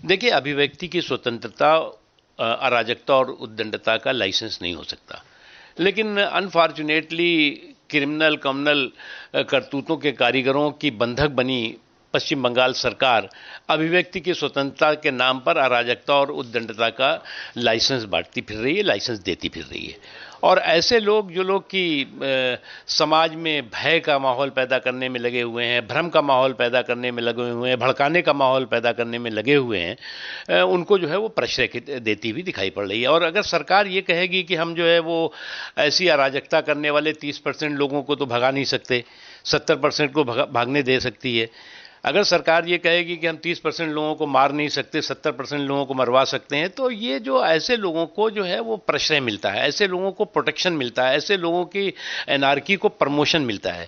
देखिए, अभिव्यक्ति की स्वतंत्रता अराजकता और उद्दंडता का लाइसेंस नहीं हो सकता, लेकिन अनफॉर्चुनेटली क्रिमिनल कम्युनल करतूतों के कारीगरों की बंधक बनी पश्चिम बंगाल सरकार अभिव्यक्ति की स्वतंत्रता के नाम पर अराजकता और उद्दंडता का लाइसेंस बांटती फिर रही है, लाइसेंस देती फिर रही है। और ऐसे लोग जो लोग कि समाज में भय का माहौल पैदा करने में लगे हुए हैं, भ्रम का माहौल पैदा करने में लगे हुए हैं, भड़काने का माहौल पैदा करने में लगे हुए हैं, उनको जो है वो प्रश्रय देती हुई दिखाई पड़ रही है। और अगर सरकार ये कहेगी कि हम जो है वो ऐसी अराजकता करने वाले 30% लोगों को तो भगा नहीं सकते, 70% को भागने दे सकती है। अगर सरकार ये कहेगी कि हम 30% लोगों को मार नहीं सकते, 70% लोगों को मरवा सकते हैं, तो ये जो ऐसे लोगों को जो है वो प्रश्रय मिलता है, ऐसे लोगों को प्रोटेक्शन मिलता है, ऐसे लोगों की एनार्की को प्रमोशन मिलता है।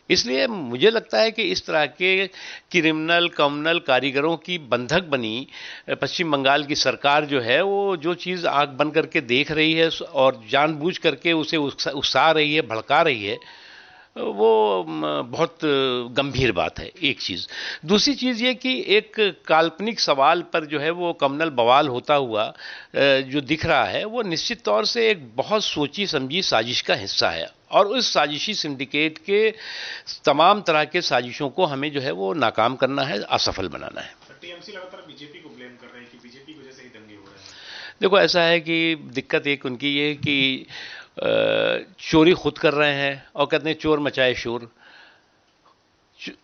इसलिए मुझे लगता है कि इस तरह के क्रिमिनल कम्युनल कारीगरों की बंधक बनी पश्चिम बंगाल की सरकार जो है वो जो चीज़ आंख बंद करके देख रही है और जानबूझ करके उसे उकसा रही है, भड़का रही है, वो बहुत गंभीर बात है। एक चीज़। दूसरी चीज़ ये कि एक काल्पनिक सवाल पर जो है वो कम्युनल बवाल होता हुआ जो दिख रहा है वो निश्चित तौर से एक बहुत सोची समझी साजिश का हिस्सा है, और उस साजिशी सिंडिकेट के तमाम तरह के साजिशों को हमें जो है वो नाकाम करना है, असफल बनाना है। टीएमसी लगातार बीजेपी को ब्लेम कर रहे हैं कि बीजेपी की वजह से ही दंगे हो रहे हैं। देखो, ऐसा है कि दिक्कत एक उनकी ये है कि चोरी खुद कर रहे हैं और कहते हैं चोर मचाए शोर।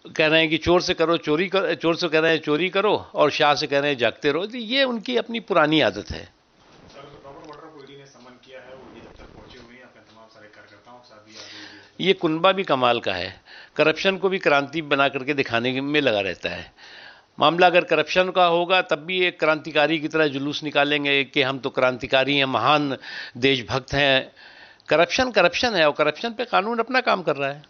कह रहे हैं कि चोर से करो चोरी कर, चोर से कह रहे हैं चोरी करो और शाह से कह रहे हैं जागते रहो। तो ये उनकी अपनी पुरानी आदत है। सर, रॉबर्ट वाड्रा को ईडी ने समन किया है, वो ईडी दफ्तर पहुंचे हुए हैं, अपने तमाम सारे कार्यकर्ताओं के साथ भी आ गई है। ये कुनबा भी कमाल का है, करप्शन को भी क्रांति बना करके दिखाने में लगा रहता है। मामला अगर करप्शन का होगा तब भी एक क्रांतिकारी की तरह जुलूस निकालेंगे कि हम तो क्रांतिकारी हैं, महान देशभक्त हैं। करप्शन करप्शन है और करप्शन पे कानून अपना काम कर रहा है।